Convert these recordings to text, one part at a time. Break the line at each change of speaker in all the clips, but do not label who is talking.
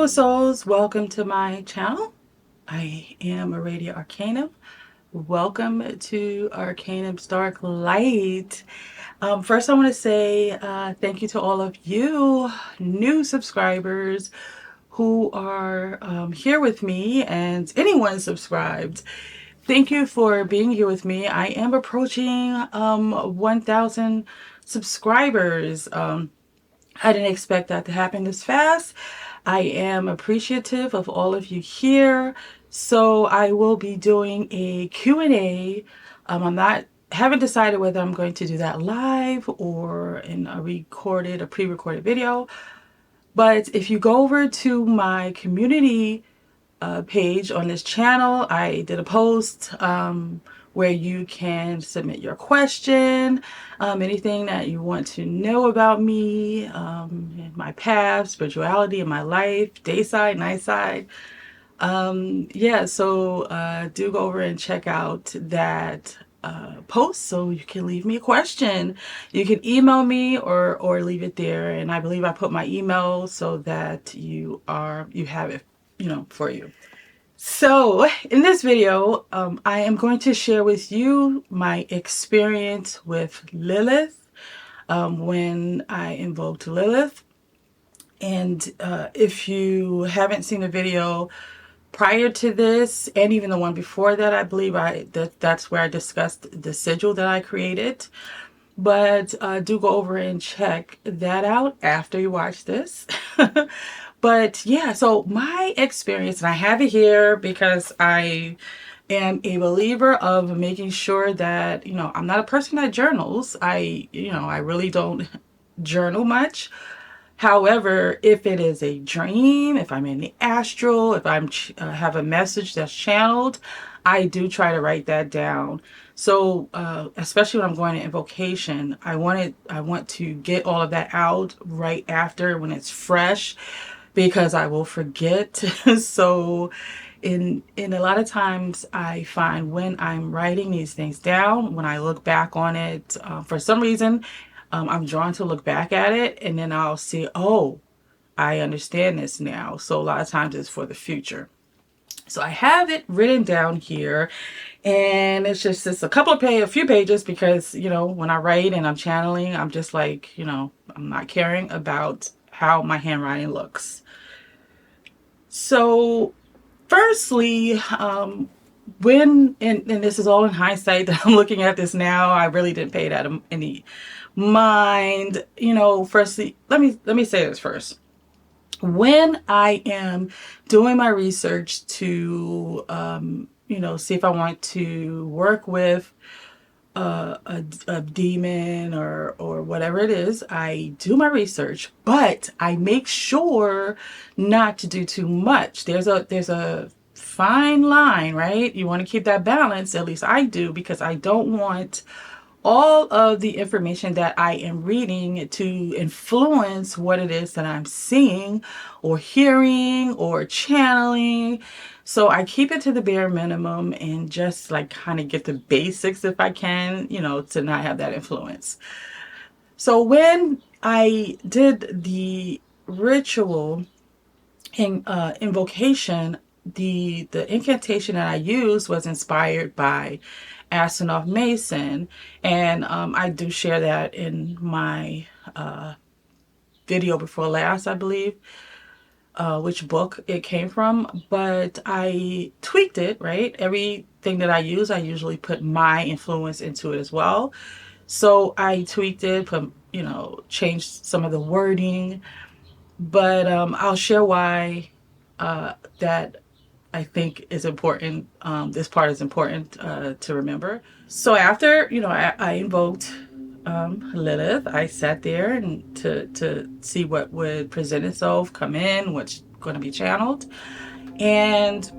Beautiful souls, welcome to my channel. I am Aradia Arcanum. Welcome to Arcanum's Dark Light. First I want to say thank you to all of you new subscribers who are here with me, and anyone subscribed. Thank you for being here with me. I am approaching 1,000 subscribers. I didn't expect that to happen this fast. I am appreciative of all of you here. So I will be doing a Q&A. Haven't decided whether I'm going to do that live or in a pre-recorded video. But if you go over to my community page on this channel, I did a post where you can submit your question, anything that you want to know about me, and my path, spirituality, and my life, day side, night side. Yeah, so do go over and check out that post so you can leave me a question. You can email me or leave it there, and I believe I put my email so that you have it, for you. So in this video, I am going to share with you my experience with Lilith when I invoked Lilith. And if you haven't seen the video prior to this, and even the one before that, I believe that's where I discussed the sigil that I created. But do go over and check that out after you watch this. But yeah, so my experience, and I have it here because I am a believer of making sure that, I'm not a person that journals. I really don't journal much. However, if it is a dream, if I'm in the astral, if I'm have a message that's channeled, I do try to write that down. So, especially when I'm going to invocation, I want to get all of that out right after when it's fresh, because I will forget. So, in a lot of times, I find when I'm writing these things down, when I look back on it, for some reason, I'm drawn to look back at it, and then I'll see, oh, I understand this now. So a lot of times it's for the future. So I have it written down here, and it's just a few pages, because, when I write and I'm channeling, I'm just like, I'm not caring about how my handwriting looks. So firstly, and this is all in hindsight that I'm looking at this now, I really didn't pay that any mind. Firstly, let me say this first. When I am doing my research to see if I want to work with a demon or whatever it is, I do my research, but I make sure not to do too much. There's a fine line, right? You want to keep that balance. At least I do, because I don't want all of the information that I am reading to influence what it is that I'm seeing or hearing or channeling. So I keep it to the bare minimum and just like kind of get the basics if I can, to not have that influence. So when I did the ritual in invocation, the incantation that I used was inspired by Astronaut Mason, and I do share that in my video before last, I believe, which book it came from. But I tweaked it, right? Everything that I use, I usually put my influence into it as well. So I tweaked it, changed some of the wording, but I'll share why that I think is important. This part is important to remember. So after, I invoked Lilith, I sat there and to see what would present itself, come in, what's going to be channeled. And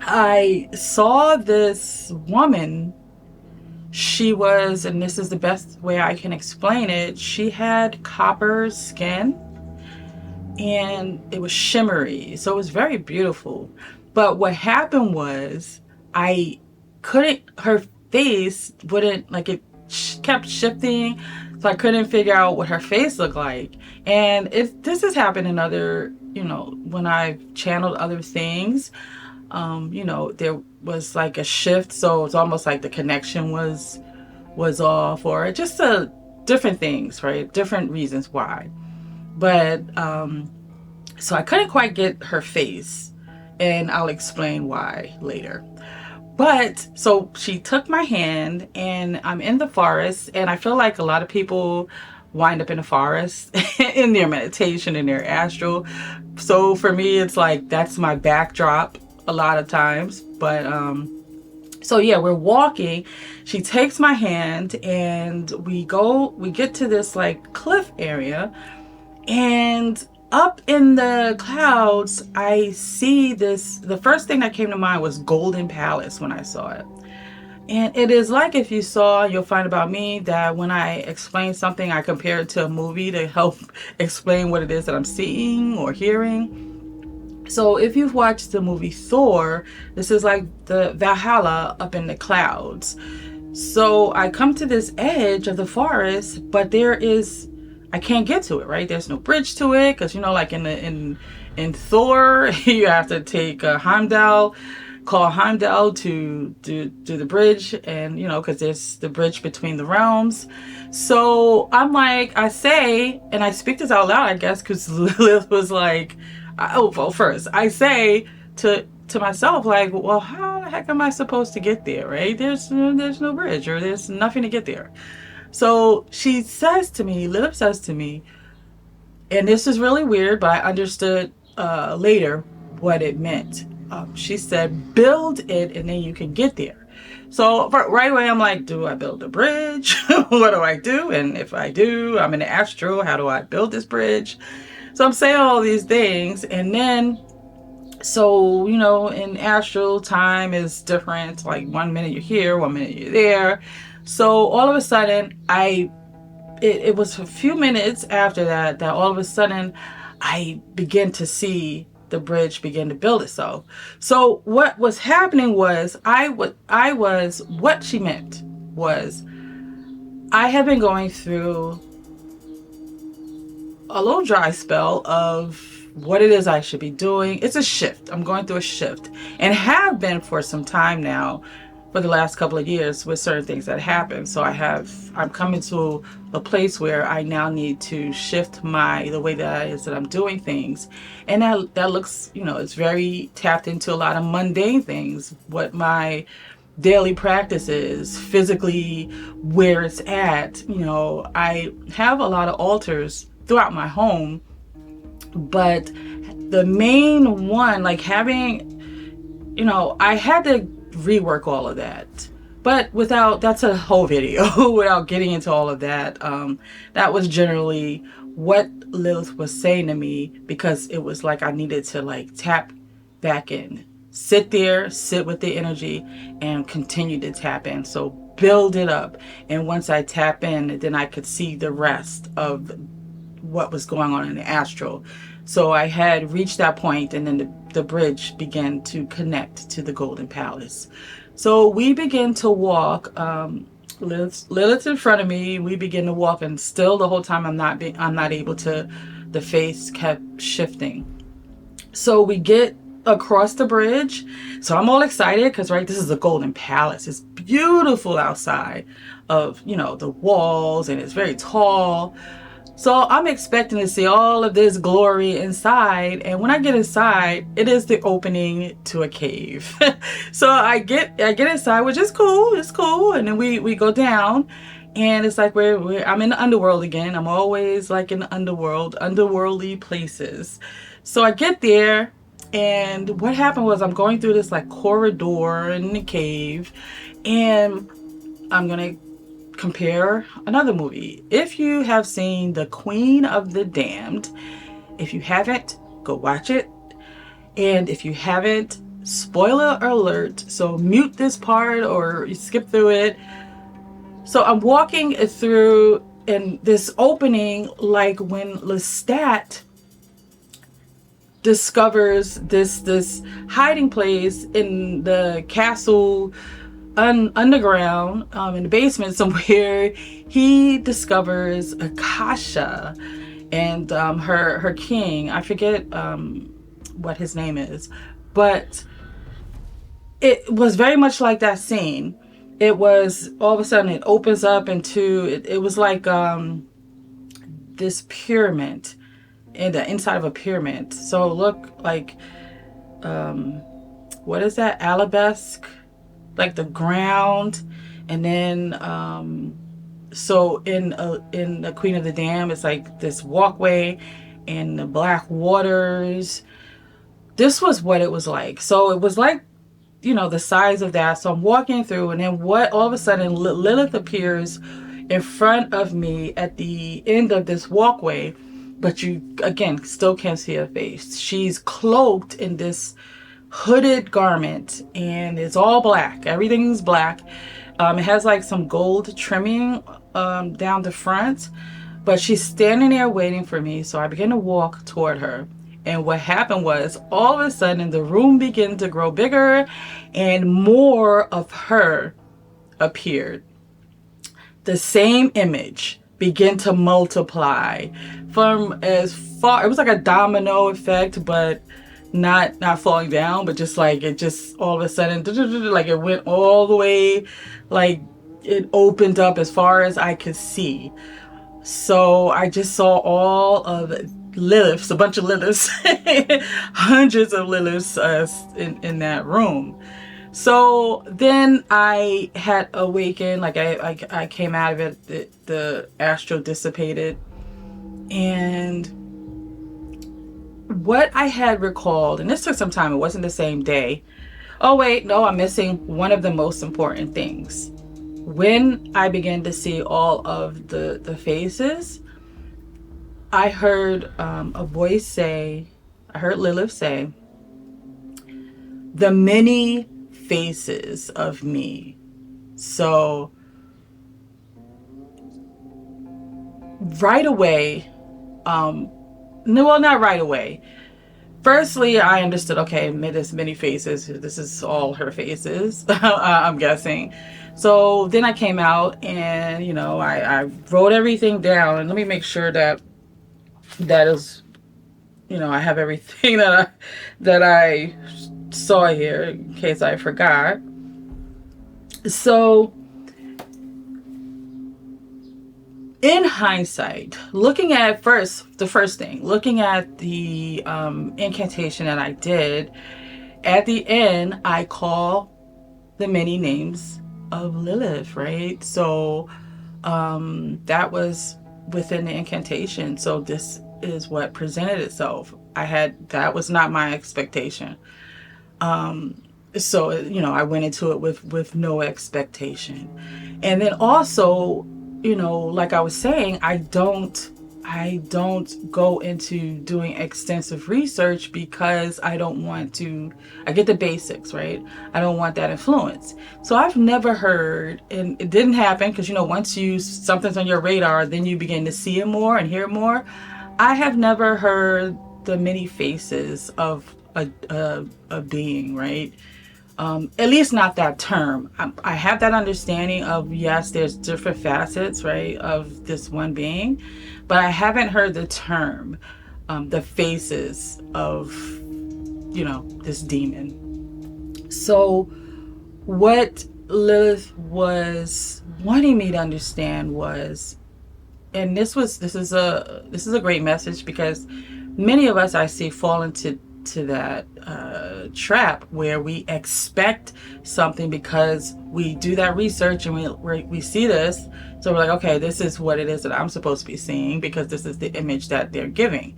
I saw this woman. She was, and this is the best way I can explain it, she had copper skin, and it was shimmery, so it was very beautiful. But what happened was, her face wouldn't, like, it kept shifting. So I couldn't figure out what her face looked like. And this has happened in other, when I've channeled other things, there was like a shift. So it's almost like the connection was off, or just different things, right? Different reasons why. But so I couldn't quite get her face, and I'll explain why later. But so she took my hand, and I'm in the forest, and I feel like a lot of people wind up in the forest in their meditation, in their astral. So for me, it's like that's my backdrop a lot of times. But so yeah, we're walking. She takes my hand, and we get to this like cliff area, and up in the clouds, I see this. The first thing that came to mind was Golden Palace when I saw it. And it is like, if you saw, you'll find about me that when I explain something, I compare it to a movie to help explain what it is that I'm seeing or hearing. So if you've watched the movie Thor, this is like the Valhalla up in the clouds. So I come to this edge of the forest, but I can't get to it, right? There's no bridge to it, because like in Thor, you have to take call Heimdall to do the bridge, and because there's the bridge between the realms. So I'm like, I say, and I speak this out loud, I guess, because Lilith was like, first I say to myself, like, well, how the heck am I supposed to get there, right? There's no bridge, or there's nothing to get there. So Lilith says to me, and this is really weird, but I understood later what it meant. She said, build it and then you can get there. So right away, I'm like, do I build a bridge? What do I do? And if I do, I'm in the astral, how do I build this bridge? So I'm saying all these things. And then, so, in astral, time is different. Like 1 minute you're here, 1 minute you're there. So all of a sudden, it was a few minutes after that all of a sudden I began to see the bridge begin to build itself. So what was happening was what she meant was, I have been going through a little dry spell of what it is I should be doing. It's a shift. I'm going through a shift, and have been for some time now, for the last couple of years, with certain things that happen. So I'm coming to a place where I now need to shift the way that I'm doing things. And that looks, it's very tapped into a lot of mundane things, what my daily practice is, physically, where it's at. I have a lot of altars throughout my home, but the main one, like having, I had to rework all of that, but that's a whole video without getting into all of that. That was generally what Lilith was saying to me, because it was like I needed to like tap back in, sit with the energy, and continue to tap in. So build it up, and once I tap in, then I could see the rest of what was going on in the astral. So I had reached that point, and then the bridge began to connect to the Golden Palace. So we begin to walk. Lilith in front of me. We begin to walk, and still the whole time I'm not able to. The face kept shifting. So we get across the bridge. So I'm all excited because, right, this is the Golden Palace. It's beautiful outside of, the walls, and it's very tall. So I'm expecting to see all of this glory inside. And when I get inside, it is the opening to a cave. So I get inside, which is cool. It's cool. And then we go down, and it's like I'm in the underworld again. I'm always like in the underworldly places. So I get there, and what happened was I'm going through this like corridor in the cave, and I'm going to compare another movie. If you have seen The Queen of the Damned, if you haven't, go watch it. And if you haven't, spoiler alert, so mute this part or skip through it. So I'm walking through, and this opening, like when Lestat discovers this hiding place in the castle underground, in the basement somewhere, he discovers Akasha and her king. I forget what his name is, but it was very much like that scene. It was all of a sudden it opens up into it was like this pyramid in the inside of a pyramid. So it looked like what is that, arabesque, like the ground, and then so in the Queen of the Dam, it's like this walkway and the black waters. This was what it was like. So it was like, the size of that. So I'm walking through, and then all of a sudden Lilith appears in front of me at the end of this walkway, but you again still can't see her face. She's cloaked in this hooded garment, and it's all black. Everything's black. It has like some gold trimming down the front, but she's standing there waiting for me. So I begin to walk toward her. And what happened was, all of a sudden, the room began to grow bigger and more of her appeared. The same image began to multiply from as far, it was like a domino effect, but not falling down, but just like it just all of a sudden, like it went all the way, like it opened up as far as I could see. So I just saw all of Liliths, a bunch of Liliths, hundreds of Liliths in that room. So then I had awakened, like I came out of it, the astral dissipated, and what I had recalled, and this took some time, it wasn't the same day. Oh wait, no, I'm missing one of the most important things. When I began to see all of the faces, I heard a voice say, I heard Lilith say, the many faces of me. So right away, no, well, not right away. Firstly, I understood, okay, there's many faces. This is all her faces, I'm guessing. So then I came out and, I wrote everything down. And let me make sure that is, I have everything that I saw here in case I forgot. So in hindsight, looking at the first thing, looking at the incantation that I did, at the end, I call the many names of Lilith, right? So that was within the incantation. So this is what presented itself. That was not my expectation. So, I went into it with no expectation. And then also, like I was saying, I don't go into doing extensive research because I get the basics, right? I don't want that influence. So I've never heard, and it didn't happen because, once something's on your radar, then you begin to see it more and hear more. I have never heard the many faces of a being, right? At least not that term. I have that understanding of, yes, there's different facets, right, of this one being, but I haven't heard the term, the faces of, this demon. So what Lilith was wanting me to understand was, and this is a great message, because many of us I see fall into that trap where we expect something because we do that research and we see this, so we're like, okay, this is what it is that I'm supposed to be seeing because this is the image that they're giving.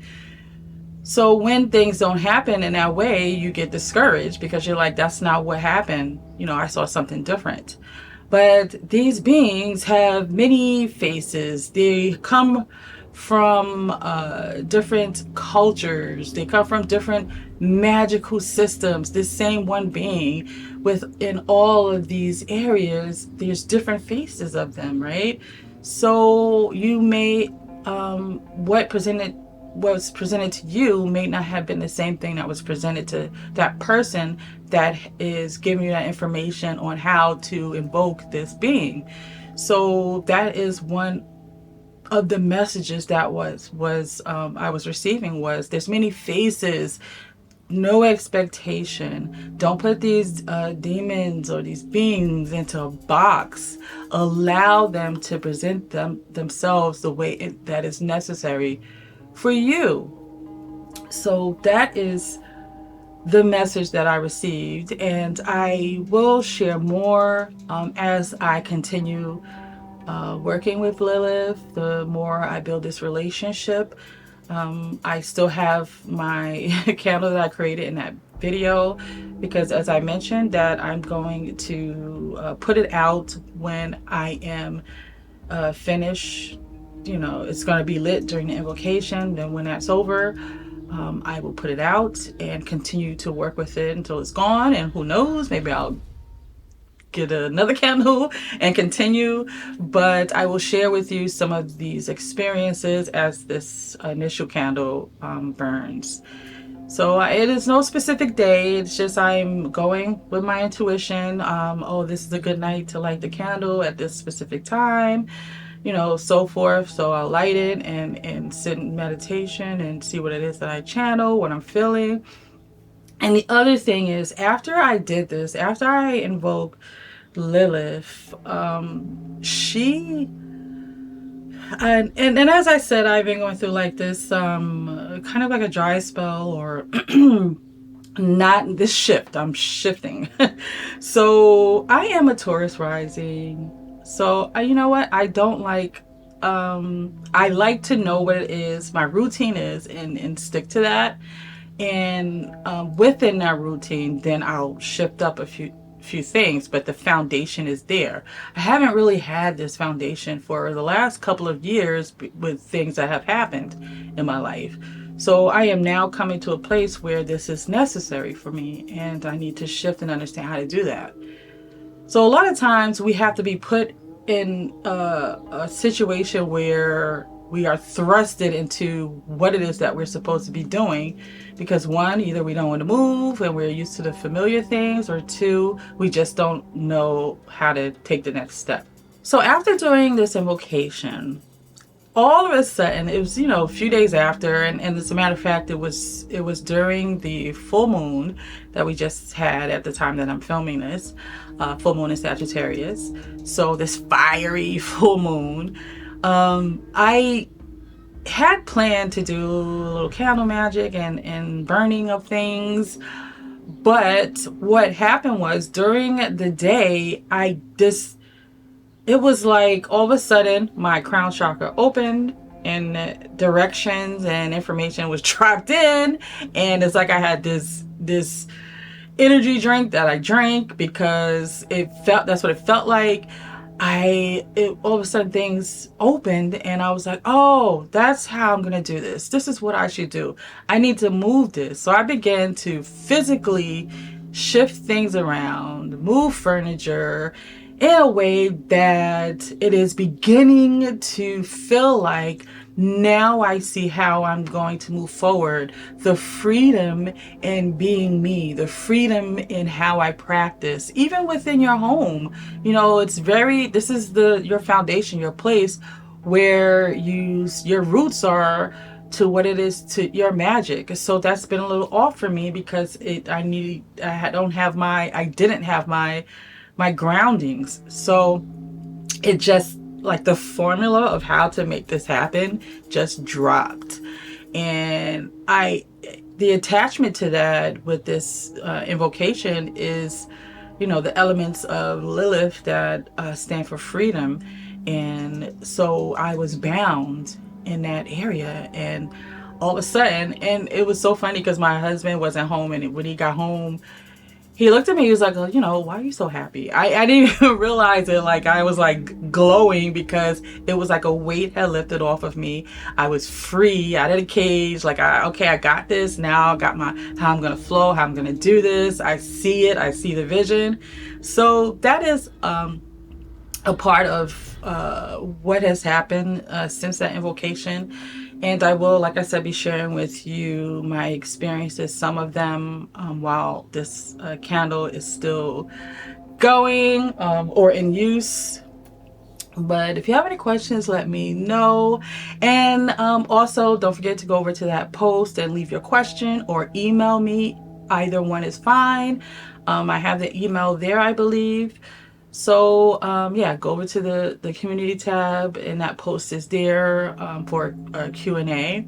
So when things don't happen in that way, you get discouraged because you're like, that's not what happened. I saw something different. But these beings have many faces. They come from different cultures. They come from different magical systems. This same one being, within all of these areas, there's different faces of them, right? So you may, what presented was presented to you may not have been the same thing that was presented to that person that is giving you that information on how to invoke this being. So that is one of the messages that I was receiving, was there's many faces, no expectation. Don't put these demons or these beings into a box. Allow them to present themselves the way that is necessary for you. So that is the message that I received, and I will share more as I continue working with Lilith. The more I build this relationship, I still have my candle that I created in that video, because as I mentioned, that I'm going to put it out when I am finished. You know, it's going to be lit during the invocation. Then when that's over, I will put it out and continue to work with it until it's gone. And who knows, maybe I'll get another candle and continue. But I will share with you some of these experiences as this initial candle burns. So it is no specific day. It's just I'm going with my intuition. Oh, this is a good night to light the candle at this specific time, you know, so forth. So I'll light it and sit in meditation and see what it is that I channel, what I'm feeling. And the other thing is, after I did this, after I invoked Lilith, she and as I said, I've been going through like this kind of like a dry spell, or not this shift. I'm shifting. So I am a Taurus rising. So you know what? I don't like, I like to know what it is, my routine is, and stick to that. And within that routine, then I'll shift up a few things, but the foundation is there. I haven't really had this foundation for the last couple of years with things that have happened in my life. So I am now coming to a place where this is necessary for me, and I need to shift and understand how to do that. So a lot of times we have to be put in a situation where we are thrusted into what it is that we're supposed to be doing, because one, either we don't want to move and we're used to the familiar things, or two, we just don't know how to take the next step. So after doing this invocation, all of a sudden, it was, you know, a few days after, and as a matter of fact, it was during the full moon that we just had at the time that I'm filming this, full moon in Sagittarius. So this fiery full moon, I had planned to do a little candle magic and burning of things. But what happened was, during the day, it was like all of a sudden my crown chakra opened and directions and information was dropped in. And it's like I had this energy drink that I drank, because that's what it felt like. All of a sudden things opened, and I was like, oh, that's how I'm gonna do this. This is what I should do. I need to move this. So I began to physically shift things around, move furniture in a way that it is beginning to feel like, now I see how I'm going to move forward. The freedom in being me, the freedom in how I practice, even within your home. You know, this is your foundation, your place where your roots are to what it is to your magic. So that's been a little off for me, because I didn't have my groundings. So it just, like, the formula of how to make this happen just dropped. And the attachment to that with this invocation is, you know, the elements of Lilith that stand for freedom. And so I was bound in that area, and all of a sudden, and it was so funny because my husband wasn't home, and when he got home, he looked at me, he was like, you know, why are you so happy? I didn't even realize it. Like, I was like glowing, because it was like a weight had lifted off of me. I was free out of the cage. Like, I got this. Now I got how I'm going to flow, how I'm going to do this. I see it. I see the vision. So that is a part of what has happened since that invocation. And I will, like I said, be sharing with you my experiences, some of them while this candle is still going or in use. But if you have any questions, let me know. And also, don't forget to go over to that post and leave your question or email me. Either one is fine. I have the email there, I believe. So yeah, go over to the community tab, and that post is there for a Q&A.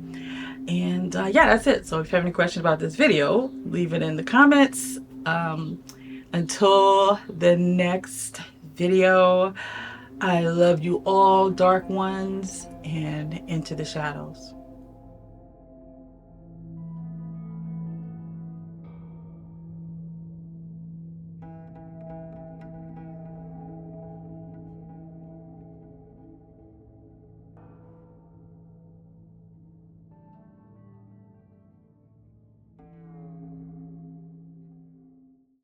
And yeah, that's it. So if you have any questions about this video, leave it in the comments. Until the next video, I love you all, dark ones, and into the shadows.